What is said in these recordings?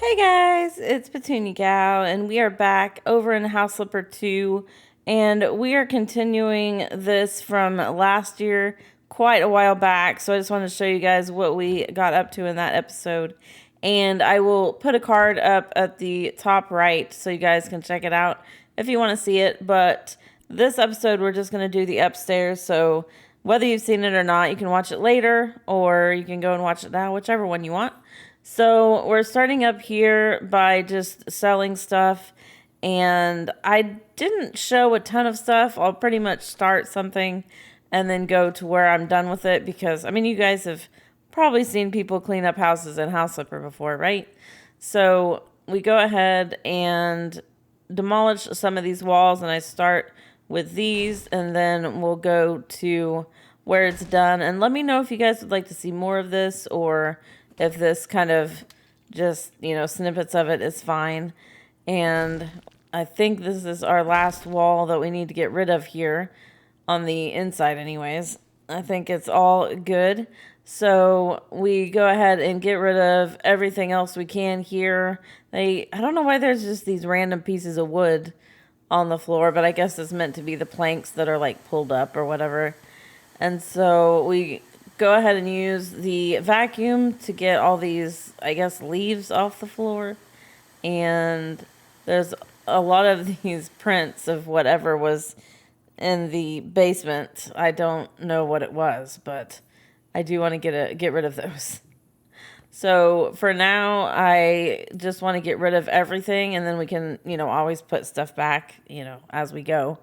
Hey guys, it's Petunia Gal, and we are back over in House Flipper 2, and we are continuing this from last year, quite a while back. So I just wanted to show you guys what we got up to in that episode. And I will put a card up at the top right so you guys can check it out if you want to see it. But this episode, we're just going to do the upstairs. So whether you've seen it or not, you can watch it later, or you can go and watch it now, whichever one you want. So we're starting up here by just selling stuff, and I didn't show a ton of stuff. I'll pretty much start something and then go to where I'm done with it because, I mean, you guys have probably seen people clean up houses in House Flipper before, right? So we go ahead and demolish some of these walls, and I start with these, and then we'll go to where it's done. And let me know if you guys would like to see more of this, or if this kind of just, snippets of it is fine. And I think this is our last wall that we need to get rid of here on the inside anyways. I think it's all good. So we go ahead and get rid of everything else we can here. I don't know why there's just these random pieces of wood on the floor, but I guess it's meant to be the planks that are like pulled up or whatever. And so we go ahead and use the vacuum to get all these, I guess, leaves off the floor. And there's a lot of these prints of whatever was in the basement. I don't know what it was, but I do want to get rid of those. So for now, I just want to get rid of everything, and then we can, always put stuff back, as we go.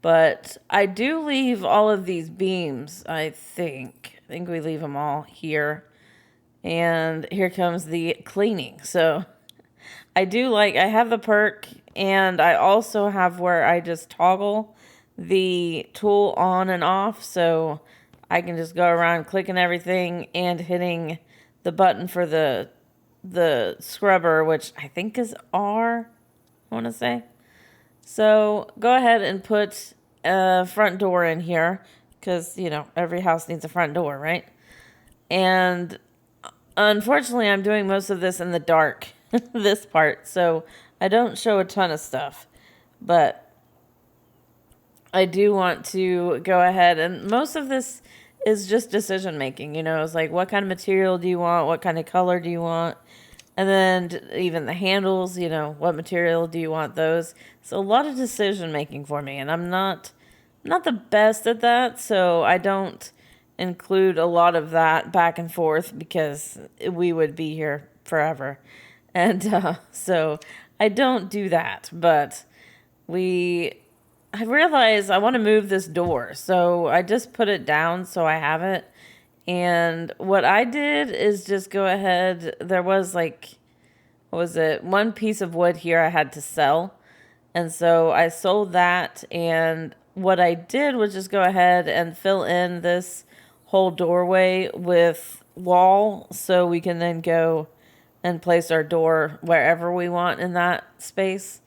But I do leave all of these beams, I think. I think we leave them all here. And here comes the cleaning. So I have the perk, and I also have where I just toggle the tool on and off. So I can just go around clicking everything and hitting the button for the scrubber, which I think is R, I want to say. So go ahead and put a front door in here because, every house needs a front door, right? And unfortunately, I'm doing most of this in the dark, this part, so I don't show a ton of stuff. But I do want to go ahead, and most of this is just decision making, it's like, what kind of material do you want? What kind of color do you want? And then even the handles, what material do you want those? So a lot of decision making for me, and I'm not the best at that, so I don't include a lot of that back and forth because we would be here forever. And so I don't do that, but I realized I want to move this door, so I just put it down so I have it. And what I did is just go ahead. There was like, what was it? One piece of wood here I had to sell. And so I sold that. And what I did was just go ahead and fill in this whole doorway with wall so we can then go and place our door wherever we want in that space.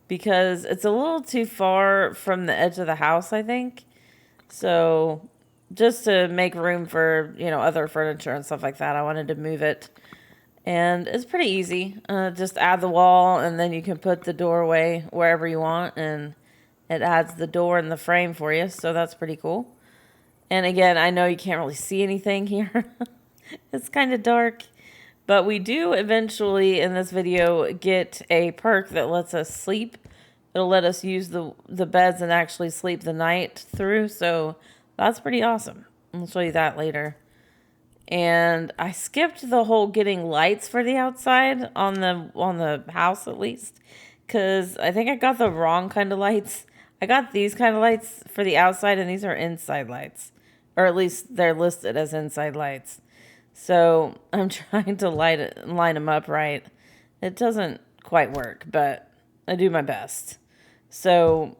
Because it's a little too far from the edge of the house, I think. So just to make room for, other furniture and stuff like that, I wanted to move it. And it's pretty easy. Just add the wall, and then you can put the doorway wherever you want, and it adds the door and the frame for you, so that's pretty cool. And again, I know you can't really see anything here. It's kind of dark. But we do eventually, in this video, get a perk that lets us sleep. It'll let us use the beds and actually sleep the night through, so that's pretty awesome. I'll show you that later. And I skipped the whole getting lights for the outside on the house, at least, because I think I got the wrong kind of lights. I got these kind of lights for the outside, and these are inside lights, or at least they're listed as inside lights. So I'm trying to line them up right. It doesn't quite work, but I do my best. So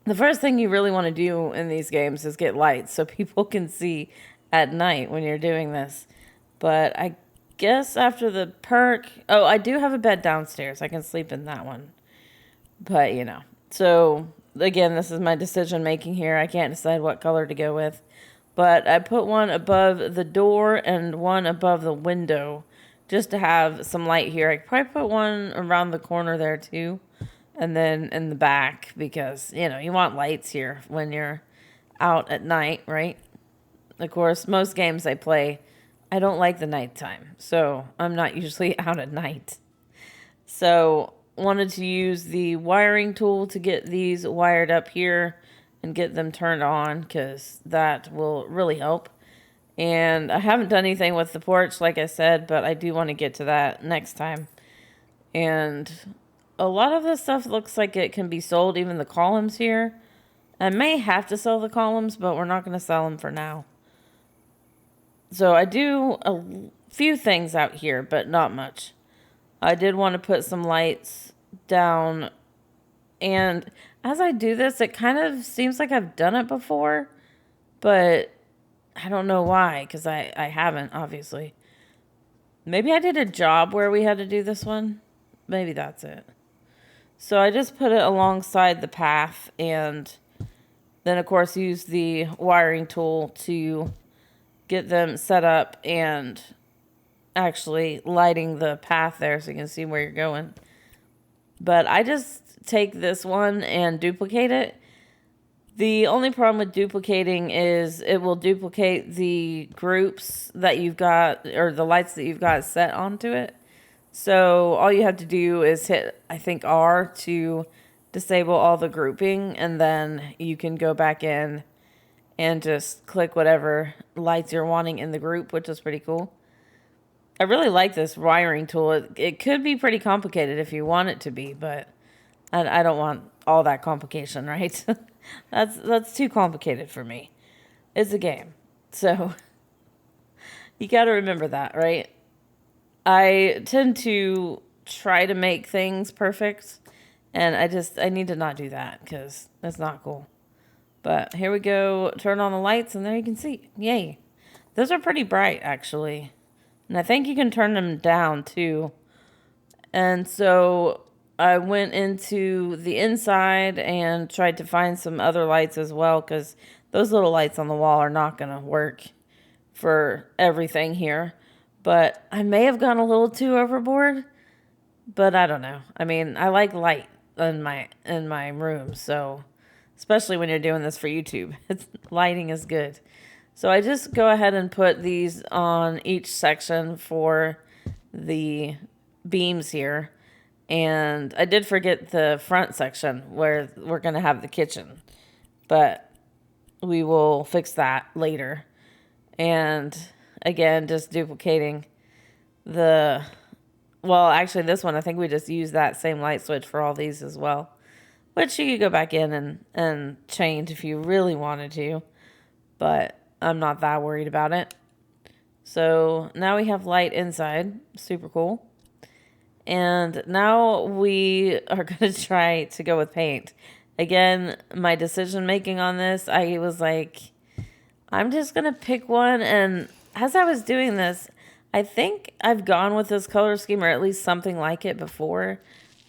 the first thing you really want to do in these games is get lights so people can see at night when you're doing this. But I guess after the perk... Oh, I do have a bed downstairs. I can sleep in that one. But, So, again, this is my decision making here. I can't decide what color to go with. But I put one above the door and one above the window just to have some light here. I could probably put one around the corner there too. And then in the back, because, you want lights here when you're out at night, right? Of course, most games I play, I don't like the nighttime. So I'm not usually out at night. So wanted to use the wiring tool to get these wired up here and get them turned on, because that will really help. And I haven't done anything with the porch, like I said, but I do want to get to that next time. And a lot of this stuff looks like it can be sold, even the columns here. I may have to sell the columns, but we're not going to sell them for now. So I do a few things out here, but not much. I did want to put some lights down. And as I do this, it kind of seems like I've done it before, but I don't know why, because I haven't, obviously. Maybe I did a job where we had to do this one. Maybe that's it. So I just put it alongside the path, and then, of course, use the wiring tool to get them set up and actually lighting the path there so you can see where you're going. But I just take this one and duplicate it. The only problem with duplicating is it will duplicate the groups that you've got, or the lights that you've got set onto it. So all you have to do is hit, I think, R to disable all the grouping, and then you can go back in and just click whatever lights you're wanting in the group, which is pretty cool. I really like this wiring tool. It could be pretty complicated if you want it to be, but I don't want all that complication, right? That's too complicated for me. It's a game. So you got to remember that, right? I tend to try to make things perfect, and I need to not do that, because that's not cool. But here we go. Turn on the lights, and there you can see. Yay. Those are pretty bright, actually. And I think you can turn them down, too. And so I went into the inside and tried to find some other lights as well, because those little lights on the wall are not going to work for everything here. But I may have gone a little too overboard, but I don't know. I mean, I like light in my room, so especially when you're doing this for YouTube, lighting is good. So I just go ahead and put these on each section for the beams here. And I did forget the front section where we're going to have the kitchen, but we will fix that later. And again, just duplicating actually this one, I think we just use that same light switch for all these as well, which you could go back in and change if you really wanted to, but I'm not that worried about it. So now we have light inside. Super cool. And now we are going to try to go with paint. Again, my decision making on this, I was like, I'm just going to pick one. And as I was doing this, I think I've gone with this color scheme, or at least something like it before.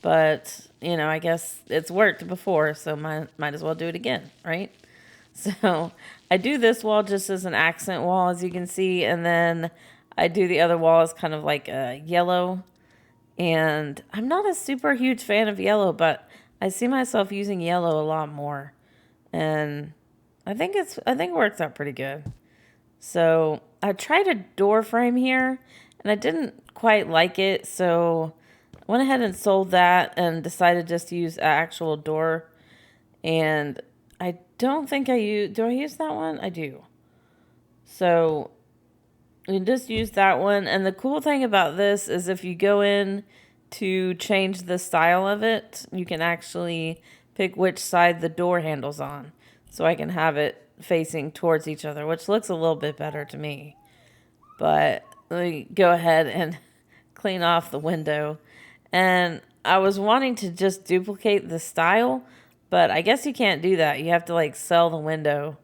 But, I guess it's worked before, so might as well do it again, right? So I do this wall just as an accent wall, as you can see. And then I do the other wall as kind of like a yellow. And I'm not a super huge fan of yellow, but I see myself using yellow a lot more. And I think it works out pretty good. So I tried a door frame here, and I didn't quite like it, so I went ahead and sold that and decided just to use an actual door. And I don't think do I use that one? I do. So you can just use that one. And the cool thing about this is if you go in to change the style of it, you can actually pick which side the door handle's on. So I can have it facing towards each other, which looks a little bit better to me. But let me go ahead and clean off the window. And I was wanting to just duplicate the style, but I guess you can't do that. You have to sell the window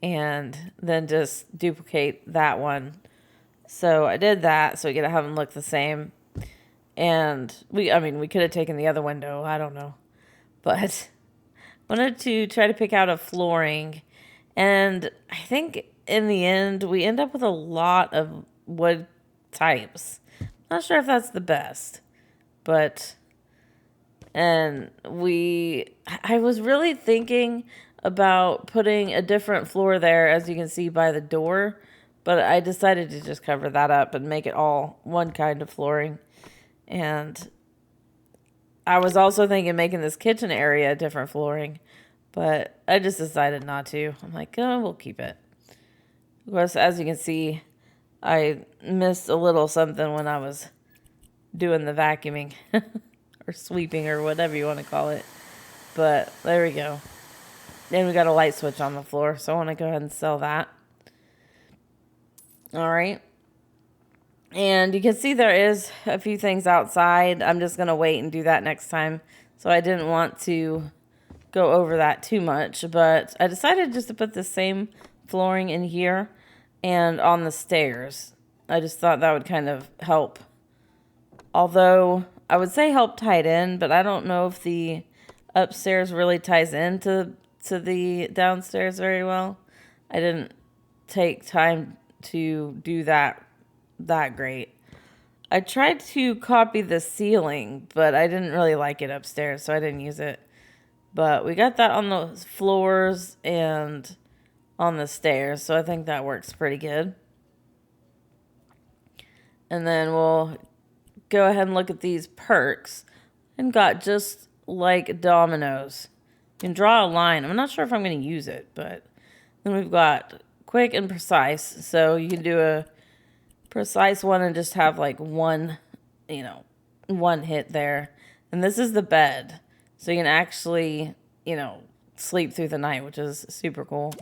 and then just duplicate that one. So I did that so we could have them look the same. And we could have taken the other window. I don't know. But I wanted to try to pick out a flooring. And I think in the end, we end up with a lot of wood types. Not sure if that's the best, but, and I was really thinking about putting a different floor there, as you can see by the door, but I decided to just cover that up and make it all one kind of flooring. And I was also thinking making this kitchen area different flooring, but I just decided not to. I'm like, oh, we'll keep it. Of course, as you can see, I missed a little something when I was doing the vacuuming or sweeping or whatever you want to call it. But there we go. Then we got a light switch on the floor, so I want to go ahead and sell that. All right. And you can see there is a few things outside. I'm just going to wait and do that next time. So I didn't want to go over that too much, but I decided just to put the same flooring in here and on the stairs. I just thought that would kind of help. Although I would say help tie it in, but I don't know if the upstairs really ties into the downstairs very well. I didn't take time to do that great. I tried to copy the ceiling, but I didn't really like it upstairs, so I didn't use it. But we got that on the floors and on the stairs, so I think that works pretty good. And then we'll go ahead and look at these perks, and got just like dominoes. You can draw a line. I'm not sure if I'm going to use it, but then we've got quick and precise, so you can do a precise one and just have like one hit there. And this is the bed, so you can actually, sleep through the night, which is super cool.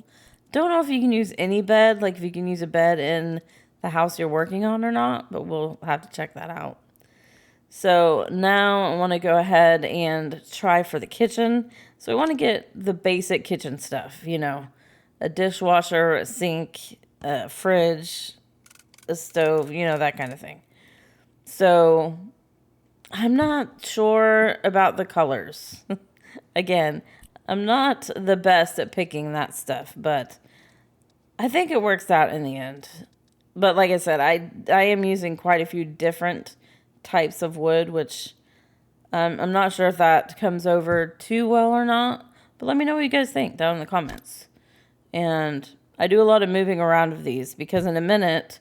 Don't know if you can use any bed, like if you can use a bed in the house you're working on or not, but we'll have to check that out. So now I want to go ahead and try for the kitchen. So I want to get the basic kitchen stuff, a dishwasher, a sink, a fridge, a stove, that kind of thing. So I'm not sure about the colors. Again, I'm not the best at picking that stuff, but I think it works out in the end. But like I said, I am using quite a few different types of wood, which I'm not sure if that comes over too well or not. But let me know what you guys think down in the comments. And I do a lot of moving around of these because in a minute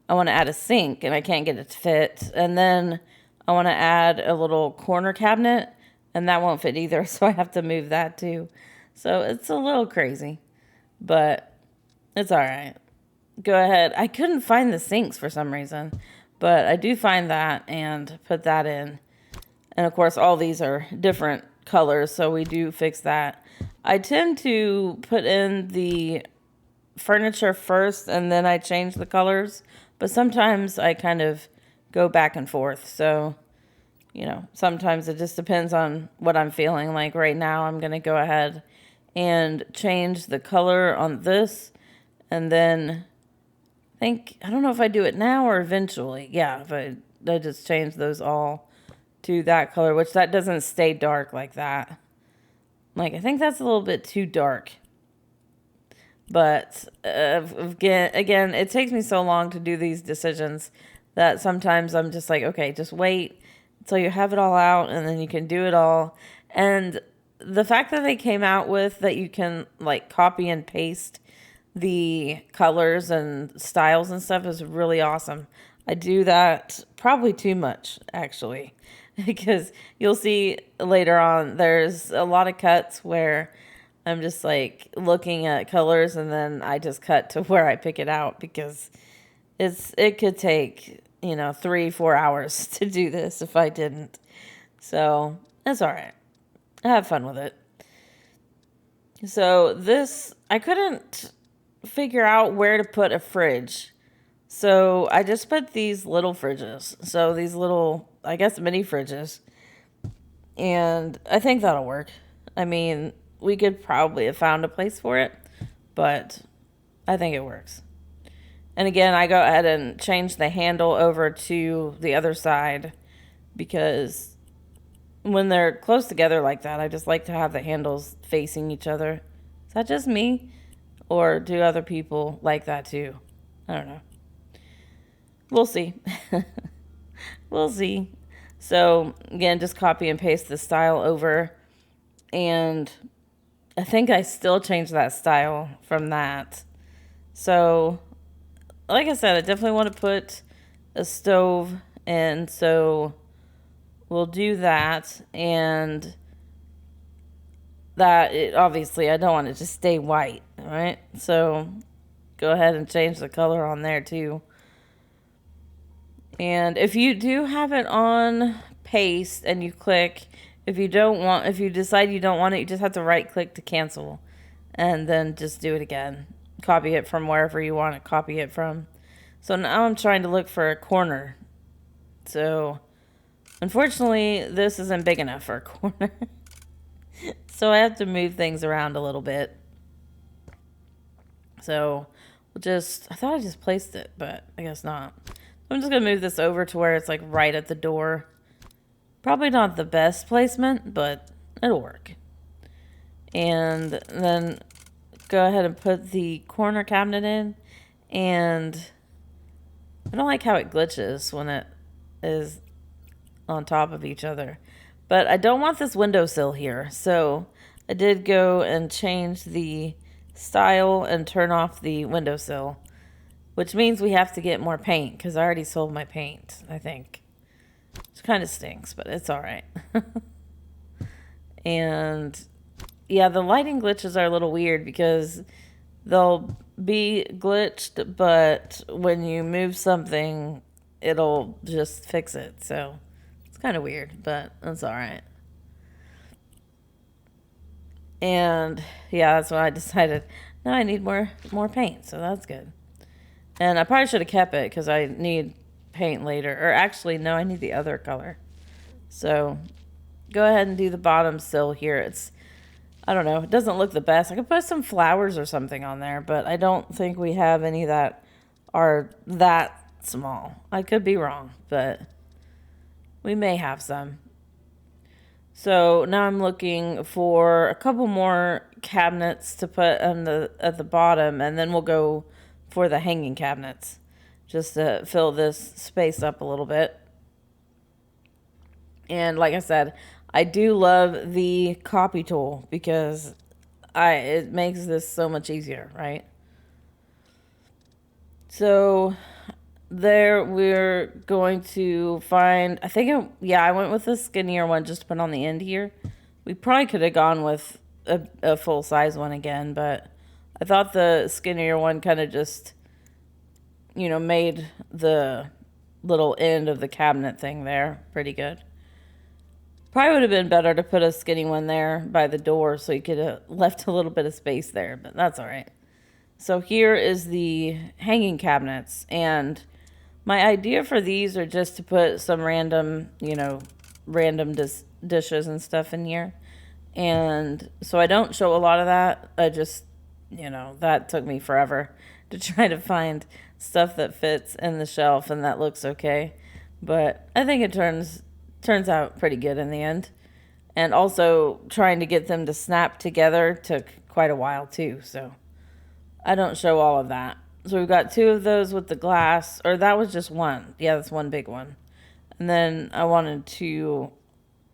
I want to add a sink and I can't get it to fit. And then I want to add a little corner cabinet and that won't fit either. So I have to move that too. So it's a little crazy, but it's all right. Go ahead. I couldn't find the sinks for some reason, but I do find that and put that in. And of course, all these are different colors, so we do fix that. I tend to put in the furniture first and then I change the colors, but sometimes I kind of go back and forth. So, sometimes it just depends on what I'm feeling. Like right now, I'm going to go ahead and change the color on this, and then I don't know if I do it now or eventually. Yeah, if I just change those all to that color, which that doesn't stay dark like that. Like, I think that's a little bit too dark. But again, it takes me so long to do these decisions that sometimes I'm just like, okay, just wait until you have it all out and then you can do it all. And the fact that they came out with that you can like copy and paste the colors and styles and stuff is really awesome. I do that probably too much, actually, because you'll see later on there's a lot of cuts where I'm just like looking at colors and then I just cut to where I pick it out because it could take 3-4 hours to do this if I didn't. So that's all right. I have fun with it. So this, I couldn't figure out where to put a fridge. So I just put these little fridges. So these little, I guess, mini fridges. And I think that'll work. I mean, we could probably have found a place for it, but I think it works. And again, I go ahead and change the handle over to the other side because when they're close together like that, I just like to have the handles facing each other. Is that just me? Or do other people like that too? I don't know. We'll see. We'll see. So again, just copy and paste the style over, and I think I still changed that style from that. So like I said, I definitely want to put a stove in, so we'll do that. And that, obviously I don't want it to stay white, right? So go ahead and change the color on there too. And if you do have it on paste and you click, if you decide you don't want it, you just have to right click to cancel and then just do it again. Copy it from wherever you want to copy it from. So now I'm trying to look for a corner. So unfortunately, this isn't big enough for a corner. So I have to move things around a little bit. So I thought I just placed it, but I guess not. I'm just going to move this over to where it's like right at the door. Probably not the best placement, but it'll work. And then go ahead and put the corner cabinet in. And I don't like how it glitches when it is on top of each other. But I don't want this windowsill here. So I did go and change the style and turn off the windowsill. Which means we have to get more paint, because I already sold my paint, I think. Which kind of stinks, but it's alright. And yeah, the lighting glitches are a little weird because they'll be glitched, but when you move something, it'll just fix it. So it's kind of weird, but it's alright. And yeah, that's when I decided, now I need more paint, so that's good. And I probably should have kept it because I need paint later. Or actually, no, I need the other color. So go ahead and do the bottom sill here. I don't know, it doesn't look the best. I could put some flowers or something on there, but I don't think we have any that are that small. I could be wrong, but we may have some. So now I'm looking for a couple more cabinets to put at the bottom, and then we'll go for the hanging cabinets, just to fill this space up a little bit. And like I said, I do love the copy tool because it makes this so much easier, right? So there we're going to find, I went with the skinnier one just to put on the end here. We probably could have gone with a full size one again, but I thought the skinnier one kind of just, made the little end of the cabinet thing there pretty good. Probably would have been better to put a skinny one there by the door so you could have left a little bit of space there, but that's all right. So here is the hanging cabinets, and my idea for these are just to put some random dishes and stuff in here. And so I don't show a lot of that. I just, that took me forever to try to find stuff that fits in the shelf and that looks okay. But I think it turns out pretty good in the end. And also trying to get them to snap together took quite a while too. So I don't show all of that. So we've got two of those with the glass, or that was just one. Yeah, that's one big one. And then I wanted to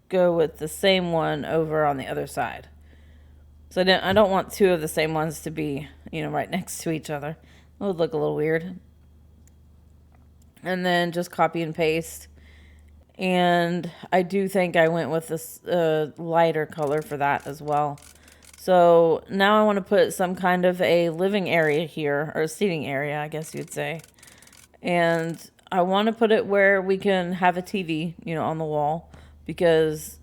go with the same one over on the other side. So I don't want two of the same ones to be, right next to each other. It would look a little weird. And then just copy and paste. And I do think I went with this lighter color for that as well. So now I want to put some kind of a living area here, or a seating area, I guess you'd say. And I want to put it where we can have a TV, on the wall. Because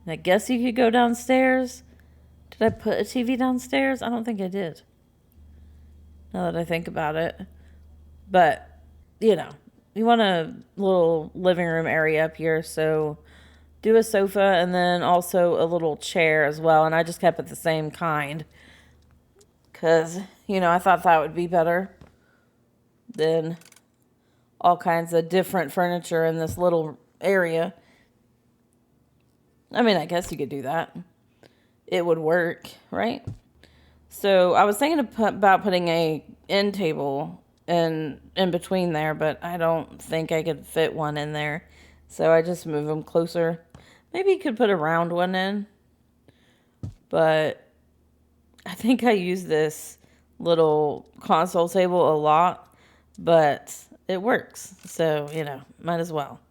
I guess you could go downstairs. Did I put a TV downstairs? I don't think I did. Now that I think about it. But, you want a little living room area up here, so do a sofa and then also a little chair as well. And I just kept it the same kind because, I thought that would be better than all kinds of different furniture in this little area. I mean, I guess you could do that. It would work, right? So I was thinking about putting a end table in between there, but I don't think I could fit one in there. So I just move them closer. Maybe you could put a round one in, but I think I use this little console table a lot, but it works. So, might as well.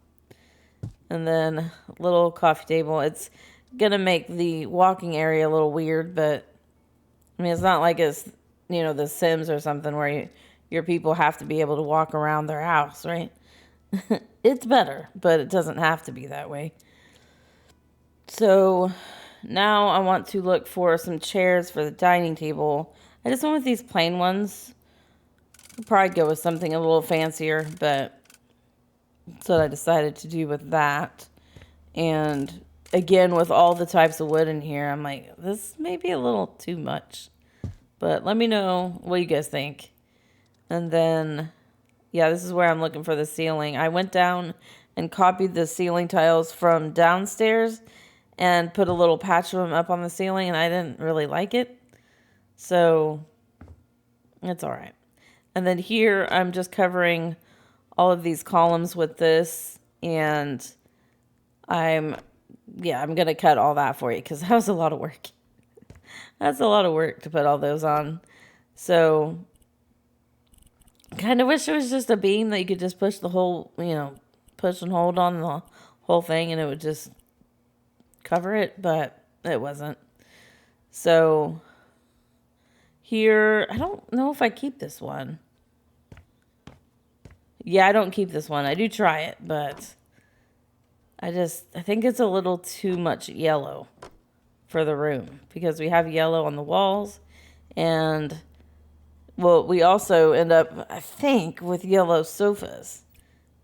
And then little coffee table. It's going to make the walking area a little weird, but I mean, it's not like it's, The Sims or something where your people have to be able to walk around their house, right? It's better, but it doesn't have to be that way. So now I want to look for some chairs for the dining table. I just went with these plain ones. I'll probably go with something a little fancier, but that's what I decided to do with that. And again, with all the types of wood in here, I'm like, this may be a little too much. But let me know what you guys think. And then, yeah, this is where I'm looking for the ceiling. I went down and copied the ceiling tiles from downstairs and put a little patch of them up on the ceiling, and I didn't really like it. So it's all right. And then here, I'm just covering all of these columns with this, and I'm going to cut all that for you because that was a lot of work. That's a lot of work to put all those on. So kind of wish it was just a beam that you could just push the whole, push and hold on the whole thing and it would just cover it, but it wasn't. So here, I don't know if I keep this one. Yeah, I don't keep this one. I do try it, but I think it's a little too much yellow for the room because we have yellow on the walls, and well, we also end up, I think, with yellow sofas.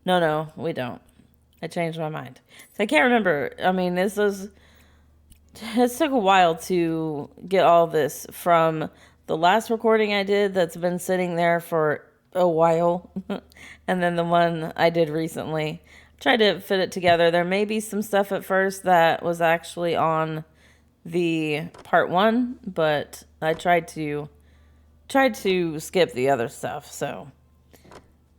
No, we don't. I changed my mind. So I can't remember. I mean, it took a while to get all this from the last recording I did that's been sitting there for a while, and then the one I did recently. Tried to fit it together. There may be some stuff at first that was actually on the part 1, but I tried to skip the other stuff. So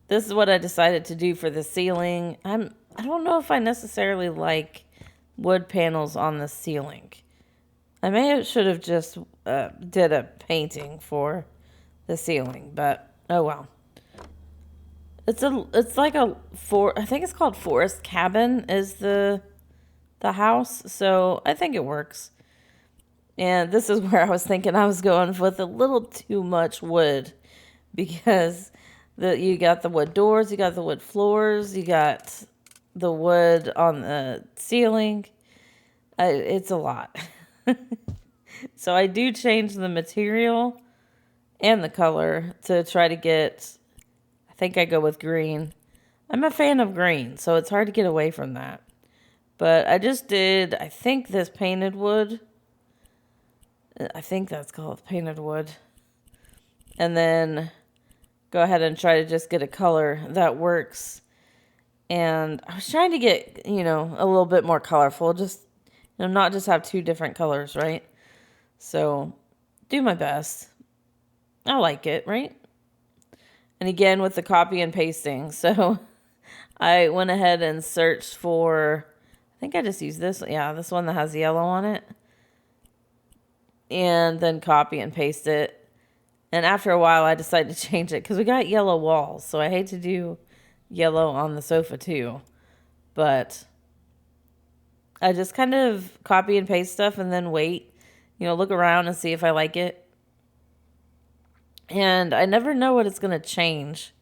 this is what I decided to do for the ceiling. I don't know if I necessarily like wood panels on the ceiling. I should have just did a painting for the ceiling, but oh well. It's like I think it's called Forest Cabin is the house, so I think it works. And this is where I was thinking I was going with a little too much wood because you got the wood doors, you got the wood floors, you got the wood on the ceiling. It's a lot. So I do change the material and the color to try to get, I think I go with green. I'm a fan of green, so it's hard to get away from that. But I just did, I think this painted wood. I think that's called painted wood. And then go ahead and try to just get a color that works. And I was trying to get, a little bit more colorful. Just, not just have 2 different colors, right? So, do my best. I like it, right? And again, with the copy and pasting. So, I went ahead and searched for, I think I just used this. Yeah, this one that has yellow on it. And then copy and paste it. And after a while, I decided to change it because we got yellow walls. So I hate to do yellow on the sofa too. But I just kind of copy and paste stuff and then wait, look around and see if I like it. And I never know what it's going to change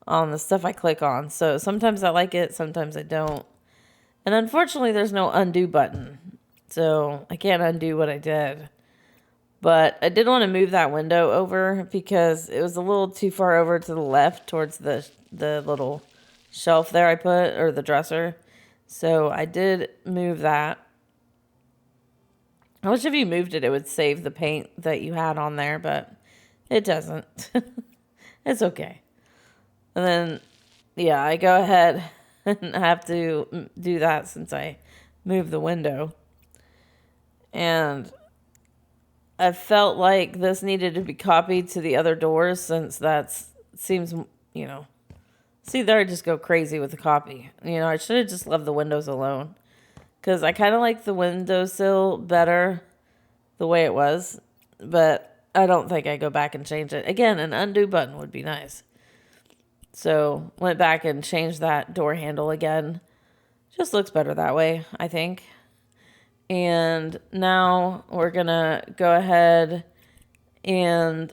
on the stuff I click on. So sometimes I like it, sometimes I don't. And unfortunately, there's no undo button. So I can't undo what I did. But I did want to move that window over because it was a little too far over to the left towards the little shelf there I put, or the dresser. So I did move that. I wish if you moved it, it would save the paint that you had on there, but it doesn't. It's okay. And then, yeah, I go ahead and I have to do that since I moved the window. And I felt like this needed to be copied to the other doors since that seems See, there I just go crazy with the copy. I should have just left the windows alone. Because I kind of like the windowsill better the way it was. But I don't think I go back and change it. Again, an undo button would be nice. So went back and changed that door handle again. Just looks better that way, I think. And now we're going to go ahead and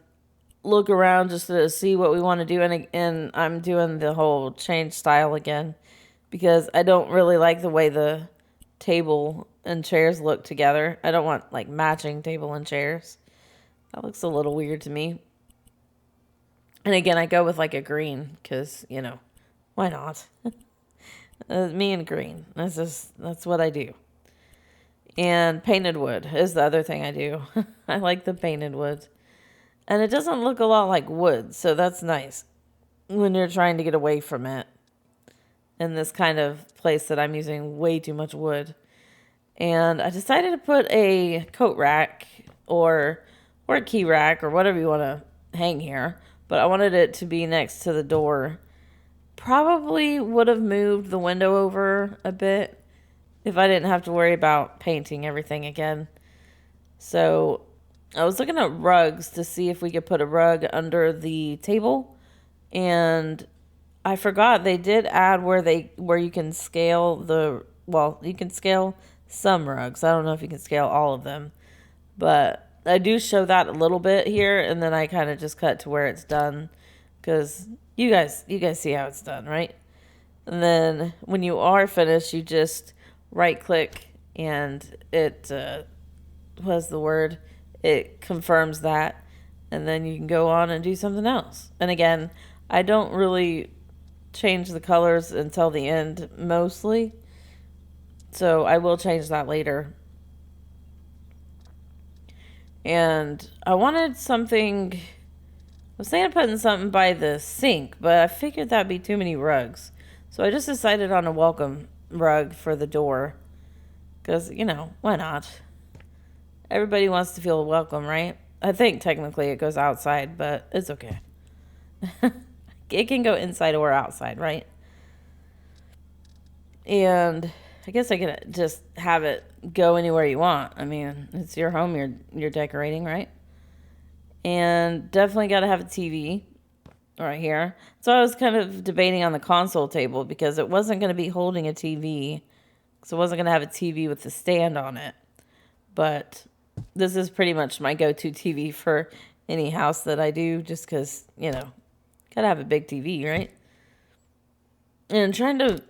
look around just to see what we want to do. And I'm doing the whole change style again because I don't really like the way the table and chairs look together. I don't want like matching table and chairs. That looks a little weird to me. And again, I go with like a green because, why not? Me and green. That's what I do. And painted wood is the other thing I do. I like the painted wood. And it doesn't look a lot like wood, so that's nice when you're trying to get away from it. In this kind of place that I'm using way too much wood. And I decided to put a coat rack or a key rack or whatever you want to hang here. But I wanted it to be next to the door. Probably would have moved the window over a bit if I didn't have to worry about painting everything again. So I was looking at rugs to see if we could put a rug under the table. And I forgot they did add where you can scale you can scale some rugs. I don't know if you can scale all of them. But I do show that a little bit here, and then I kind of just cut to where it's done because you guys see how it's done, right? And then when you are finished, you just right click and it what's the word? It confirms that, and then you can go on and do something else. And again, I don't really change the colors until the end mostly, so I will change that later. And I wanted something, I was thinking of putting something by the sink, but I figured that'd be too many rugs. So I just decided on a welcome rug for the door. Because, why not? Everybody wants to feel welcome, right? I think technically it goes outside, but it's okay. It can go inside or outside, right? And I guess I could just have it go anywhere you want. I mean, it's your home you're decorating, right? And definitely got to have a TV right here. So I was kind of debating on the console table because it wasn't going to be holding a TV. So it wasn't going to have a TV with the stand on it. But this is pretty much my go-to TV for any house that I do just because, got to have a big TV, right? And trying to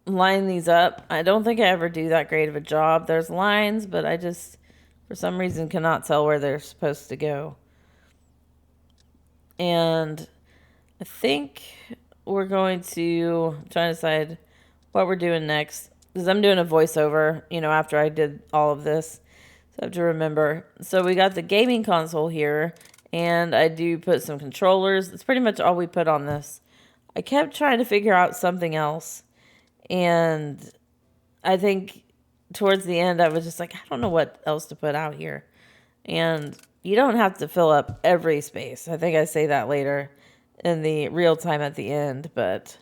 line these up, I don't think I ever do that great of a job. There's lines, but I just, for some reason, cannot tell where they're supposed to go. And I think we're going to try to decide what we're doing next. Because I'm doing a voiceover, after I did all of this. So I have to remember. So we got the gaming console here. And I do put some controllers. That's pretty much all we put on this. I kept trying to figure out something else. And I think towards the end, I was just like, I don't know what else to put out here. And you don't have to fill up every space. I think I say that later in the real time at the end. But,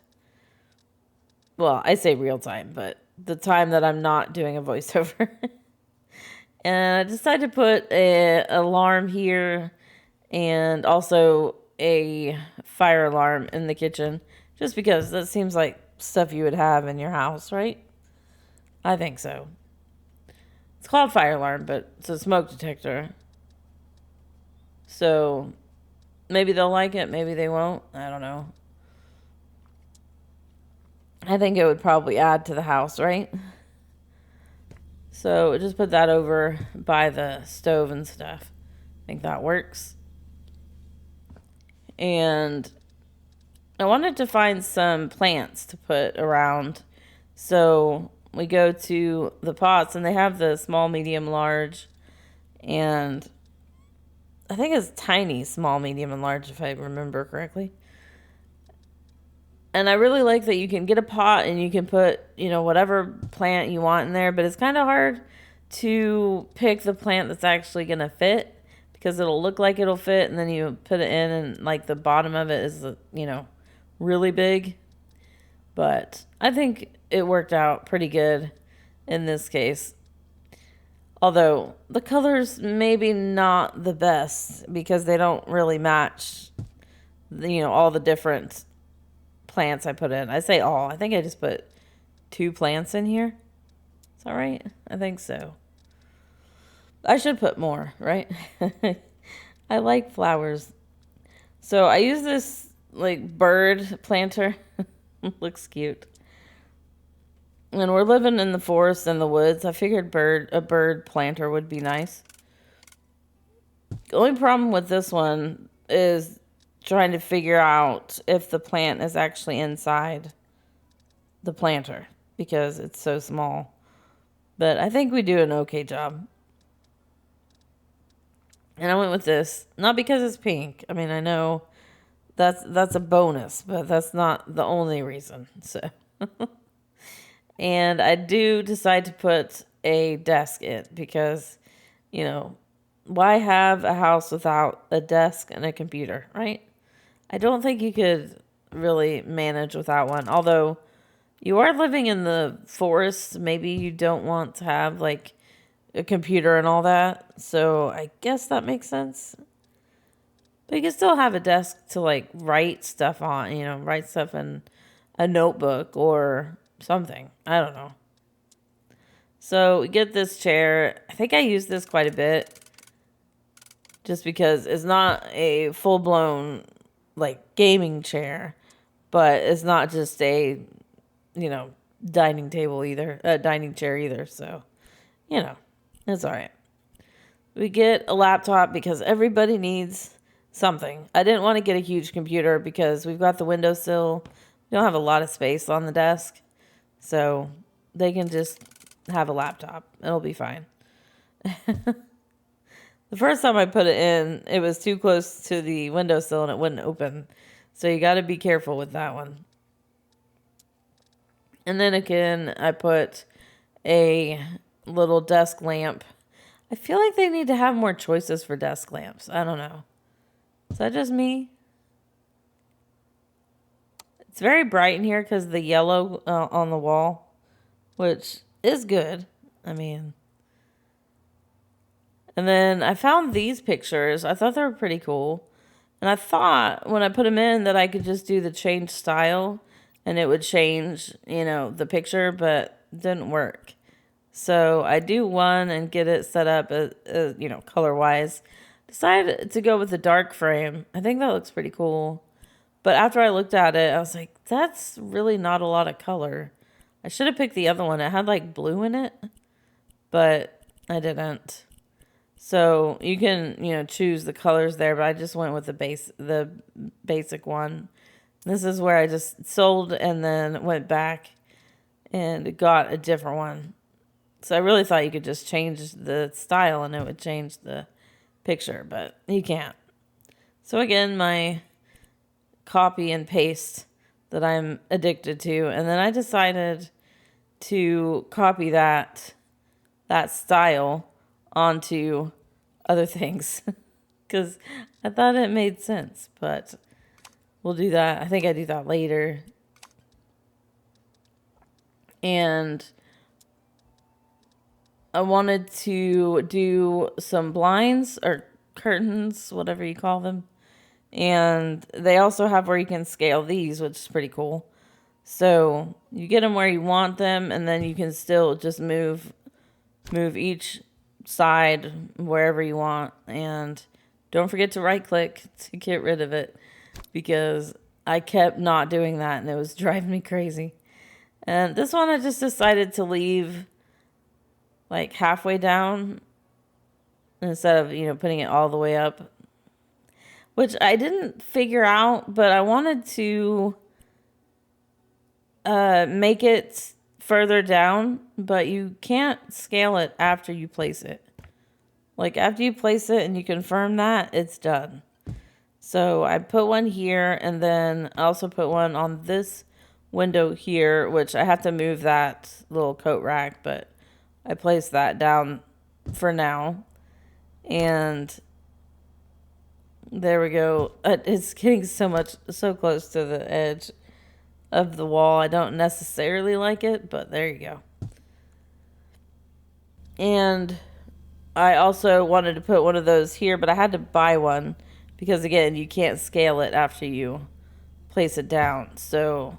well, I say real time, but the time that I'm not doing a voiceover. And I decided to put an alarm here and also a fire alarm in the kitchen. Just because that seems like stuff you would have in your house, right? I think so. It's called fire alarm, but it's a smoke detector. So maybe they'll like it, maybe they won't. I don't know. I think it would probably add to the house, right? So just put that over by the stove and stuff. I think that works. And I wanted to find some plants to put around. So we go to the pots and they have the small, medium, large. And I think it's tiny, small, medium, and large if I remember correctly. And I really like that you can get a pot and you can put, whatever plant you want in there. But it's kind of hard to pick the plant that's actually going to fit. Because it'll look like it'll fit and then you put it in and like the bottom of it is, really big. But I think it worked out pretty good in this case. Although the colors maybe not the best because they don't really match, all the different plants I put in. I say all. I think I just put 2 plants in here. Is that right? I think so. I should put more, right? I like flowers. So I use this like bird planter. Looks cute. And we're living in the forest and the woods. I figured a bird planter would be nice. The only problem with this one is trying to figure out if the plant is actually inside the planter because it's so small. But I think we do an okay job. And I went with this, not because it's pink. I mean, I know that's a bonus, but that's not the only reason. So and I do decide to put a desk in because, why have a house without a desk and a computer, right? I don't think you could really manage without one. Although you are living in the forest, maybe you don't want to have like a computer and all that. So I guess that makes sense. But you can still have a desk to like write stuff on, write stuff in a notebook or something. I don't know. So we get this chair. I think I use this quite a bit just because it's not a full-blown like gaming chair, but it's not just a, dining table either, dining chair either. So, it's all right. We get a laptop because everybody needs something. I didn't want to get a huge computer because we've got the windowsill. We don't have a lot of space on the desk. So they can just have a laptop. It'll be fine. The first time I put it in, it was too close to the windowsill and it wouldn't open. So you got to be careful with that one. And then again, I put a little desk lamp. I feel like they need to have more choices for desk lamps. I don't know. Is that just me? It's very bright in here because of the yellow on the wall, which is good. I mean, and then I found these pictures. I thought they were pretty cool. And I thought when I put them in that I could just do the change style and it would change, the picture, but it didn't work. So I do one and get it set up, color-wise. Decided to go with the dark frame. I think that looks pretty cool. But after I looked at it, I was like, that's really not a lot of color. I should have picked the other one. It had like blue in it, but I didn't. So you can, choose the colors there, but I just went with the basic one. This is where I just sold and then went back and got a different one. So I really thought you could just change the style and it would change the picture, but you can't. So again, my copy and paste that I'm addicted to, and then I decided to copy that style onto other things because I thought it made sense, but we'll do that. I think I do that later. And I wanted to do some blinds or curtains, whatever you call them. And they also have where you can scale these, which is pretty cool. So you get them where you want them, and then you can still just move each side wherever you want. And don't forget to right click to get rid of it because I kept not doing that and it was driving me crazy. And this one I just decided to leave like halfway down instead of, putting it all the way up, which I didn't figure out, but I wanted to make it further down, but you can't scale it after you place it. Like after you place it and you confirm that, it's done. So I put one here and then I also put one on this window here, which I have to move that little coat rack, but I placed that down for now. And there we go. It's getting so close to the edge. of the wall. I don't necessarily like it, but there you go. And I also wanted to put one of those here, but I had to buy one because, again, you can't scale it after you place it down. So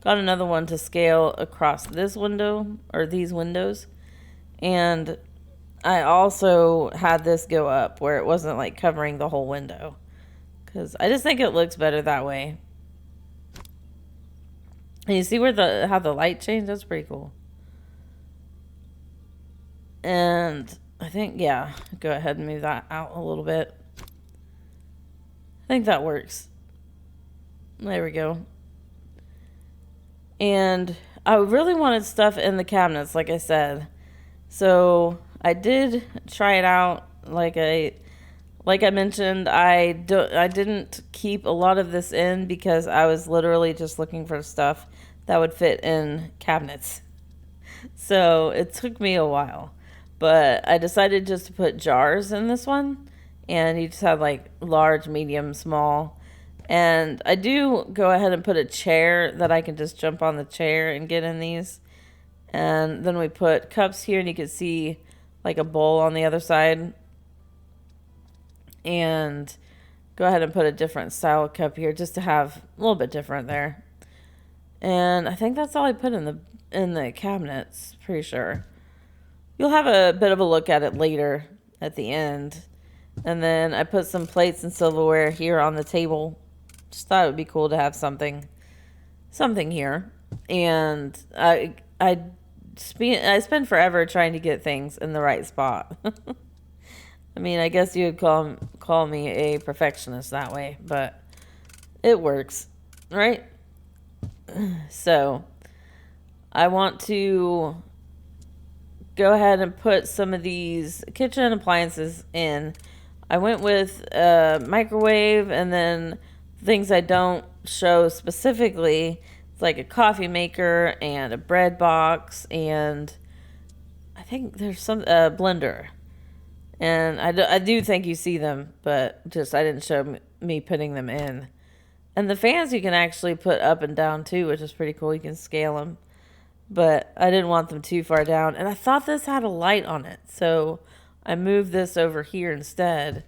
got another one to scale across this window, or these windows. And I also had this go up where it wasn't like covering the whole window, because I just think it looks better that way. And you see where how the light changed? That's pretty cool. And I think, yeah, go ahead and move that out a little bit. I think that works. There we go. And I really wanted stuff in the cabinets, like I said. So I did try it out. Like I mentioned, I didn't keep a lot of this in because I was literally just looking for stuff that would fit in cabinets. So it took me a while. But I decided just to put jars in this one. And you just have like large, medium, small. And I do go ahead and put a chair that I can just jump on the chair and get in these. And then we put cups here, and you can see like a bowl on the other side. And go ahead and put a different style cup here just to have a little bit different there. And I think that's all I put in the cabinets, pretty sure. You'll have a bit of a look at it later at the end. And then I put some plates and silverware here on the table. Just thought it would be cool to have something here. And I spend forever trying to get things in the right spot. I mean, I guess you would call me a perfectionist that way, but it works, right? So I want to go ahead and put some of these kitchen appliances in. I went with a microwave, and then things I don't show specifically. It's like a coffee maker and a bread box, and I think there's some blender. And I do think you see them, but just I didn't show me putting them in. And the fans you can actually put up and down too, which is pretty cool. You can scale them. But I didn't want them too far down. And I thought this had a light on it, so I moved this over here instead.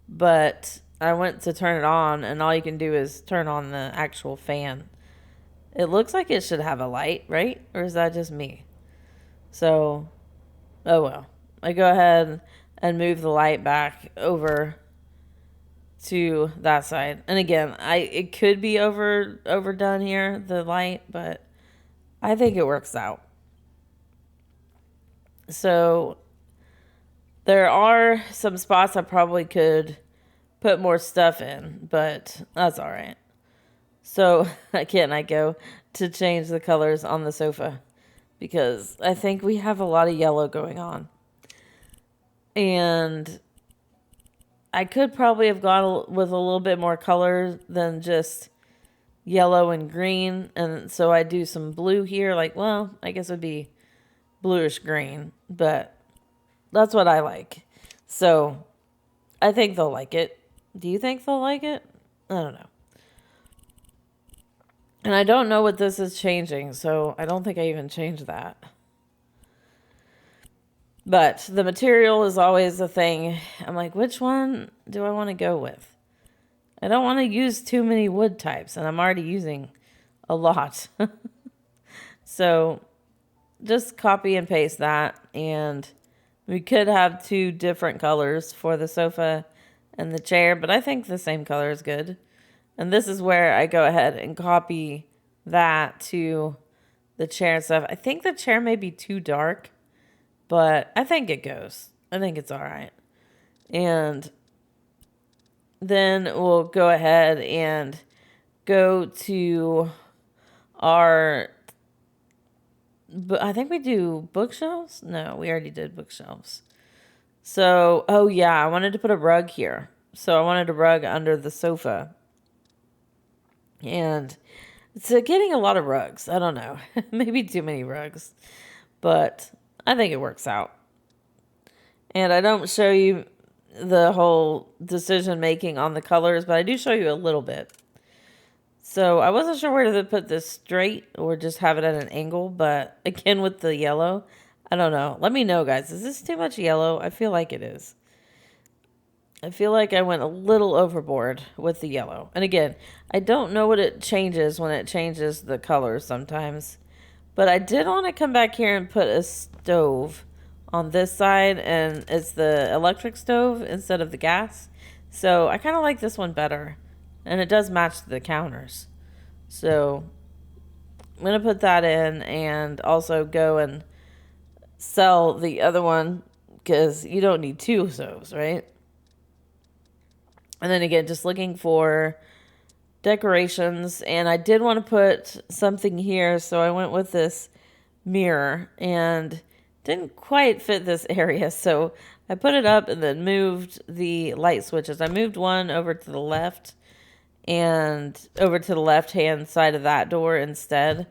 But I went to turn it on, and all you can do is turn on the actual fan. It looks like it should have a light, right? Or is that just me? So, oh well. I go ahead and move the light back over to that side. And again, it could be overdone here, the light, but I think it works out. So there are some spots I probably could put more stuff in, but that's all right. So again, I go to change the colors on the sofa because I think we have a lot of yellow going on. And I could probably have gone with a little bit more color than just yellow and green. And so I do some blue here. Like, well, I guess it would be bluish green. But that's what I like. So I think they'll like it. Do you think they'll like it? I don't know. And I don't know what this is changing. So I don't think I even changed that. But the material is always a thing. I'm like, which one do I want to go with? I don't want to use too many wood types, and I'm already using a lot. So just copy and paste that, and we could have two different colors for the sofa and the chair, but I think the same color is good. And this is where I go ahead and copy that to the chair and stuff. I think the chair may be too dark, but I think it goes. I think it's all right. And then we'll go ahead and go to our... I think we do bookshelves? No, we already did bookshelves. So, oh yeah, I wanted to put a rug here. So I wanted a rug under the sofa. And it's getting a lot of rugs. I don't know. Maybe too many rugs. But I think it works out. And I don't show you the whole decision making on the colors, but I do show you a little bit. So I wasn't sure whether to put this straight or just have it at an angle, but again with the yellow, I don't know. Let me know, guys. Is this too much yellow? I feel like it is. I feel like I went a little overboard with the yellow. And again, I don't know what it changes when it changes the colors sometimes. But I did want to come back here and put a stove on this side, and it's the electric stove instead of the gas. So I kind of like this one better. And it does match the counters. So I'm going to put that in and also go and sell the other one because you don't need two stoves, right? And then again, just looking for decorations. And I did want to put something here, so I went with this mirror and didn't quite fit this area. So I put it up and then moved the light switches. I moved one over to the left and over to the left-hand side of that door instead.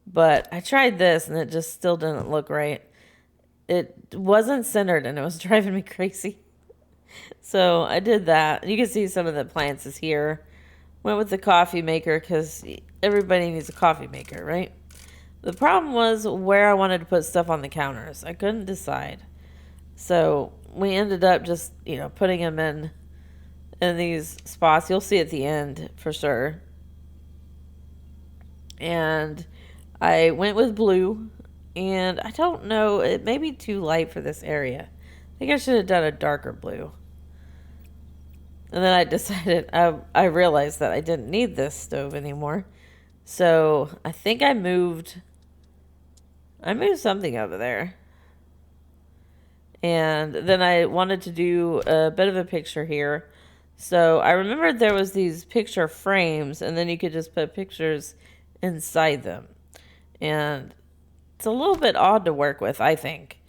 But I tried this and it just still didn't look right. It wasn't centered and it was driving me crazy. So I did that. You can see some of the appliances here. Went with the coffee maker because everybody needs a coffee maker, right? The problem was where I wanted to put stuff on the counters. I couldn't decide. So we ended up just, putting them in these spots. You'll see at the end for sure. And I went with blue, and I don't know, it may be too light for this area. I think I should have done a darker blue. And then I decided, I realized that I didn't need this stove anymore. So I think I moved something over there. And then I wanted to do a bit of a picture here. So I remembered there was these picture frames, and then you could just put pictures inside them. And it's a little bit odd to work with, I think.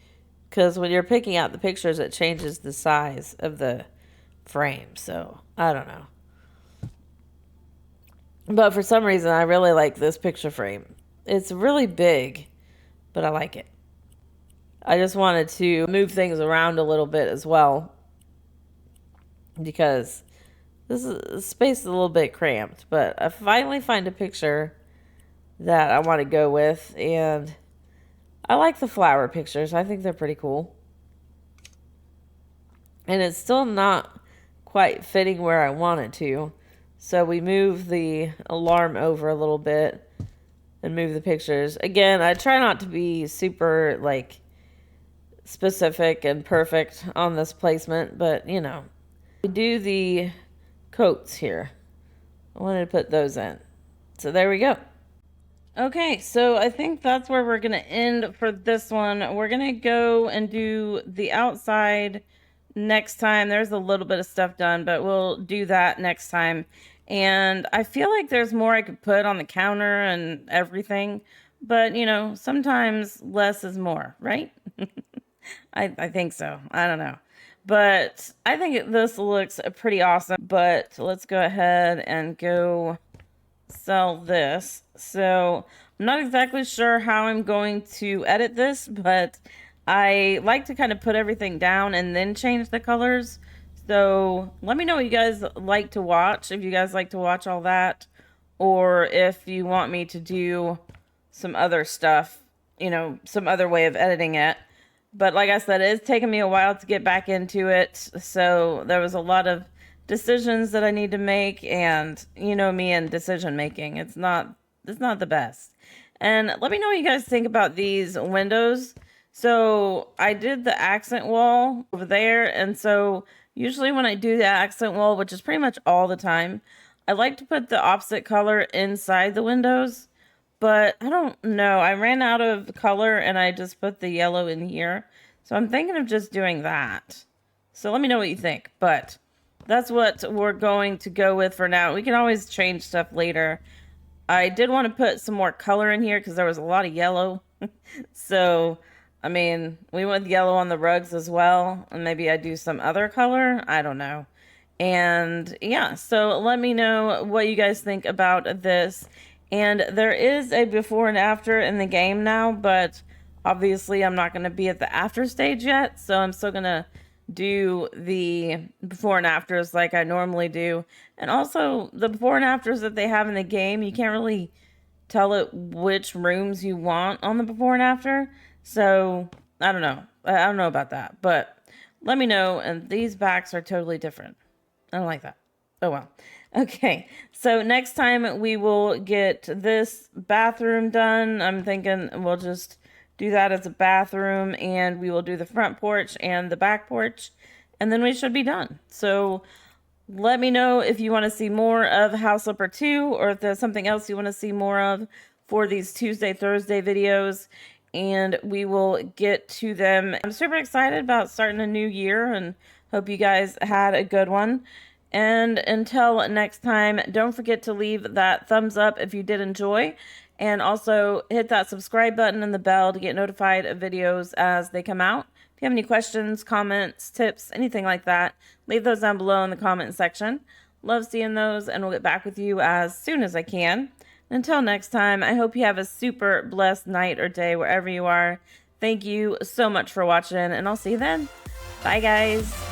Because when you're picking out the pictures, it changes the size of the frame. So, I don't know. But for some reason, I really like this picture frame. It's really big, but I like it. I just wanted to move things around a little bit as well, because this space is a little bit cramped. But I finally find a picture that I want to go with, and I like the flower pictures. I think they're pretty cool. And it's still not quite fitting where I want it to. So we move the alarm over a little bit and move the pictures. Again, I try not to be super, specific and perfect on this placement, but, we do the coats here. I wanted to put those in. So there we go. Okay, so I think that's where we're going to end for this one. We're going to go and do the outside next time. There's a little bit of stuff done, but we'll do that next time. And I feel like there's more I could put on the counter and everything, but sometimes less is more, right? I think so. I don't know. But I think this looks pretty awesome. But let's go ahead and go sell this. So I'm not exactly sure how I'm going to edit this, but I like to kind of put everything down and then change the colors. So let me know what you guys like to watch, if you guys like to watch all that, or if you want me to do some other stuff, some other way of editing it. But like I said, it's taken me a while to get back into it. So there was a lot of decisions that I need to make, and me and decision making. It's not the best. And let me know what you guys think about these windows. So I did the accent wall over there, and so usually when I do the accent wall, which is pretty much all the time, I like to put the opposite color inside the windows. But I don't know. I ran out of color and I just put the yellow in here. So I'm thinking of just doing that. So let me know what you think. But that's what we're going to go with for now. We can always change stuff later. I did want to put some more color in here because there was a lot of yellow. So, we went with yellow on the rugs as well. And maybe I do some other color. I don't know. And yeah, so let me know what you guys think about this. And there is a before and after in the game now, but obviously I'm not going to be at the after stage yet, so I'm still going to do the before and afters like I normally do. And also the before and afters that they have in the game, you can't really tell it which rooms you want on the before and after. So I don't know. I don't know about that, but let me know. And these backs are totally different. I don't like that. Oh well. Okay, so next time we will get this bathroom done. I'm thinking we'll just do that as a bathroom, and we will do the front porch and the back porch, and then we should be done. So let me know if you want to see more of House Flipper 2, or if there's something else you want to see more of for these Tuesday, Thursday videos, and we will get to them. I'm super excited about starting a new year, and hope you guys had a good one. And until next time, don't forget to leave that thumbs up if you did enjoy. And also hit that subscribe button and the bell to get notified of videos as they come out. If you have any questions, comments, tips, anything like that, leave those down below in the comment section. Love seeing those, and we'll get back with you as soon as I can. Until next time, I hope you have a super blessed night or day wherever you are. Thank you so much for watching, and I'll see you then. Bye, guys.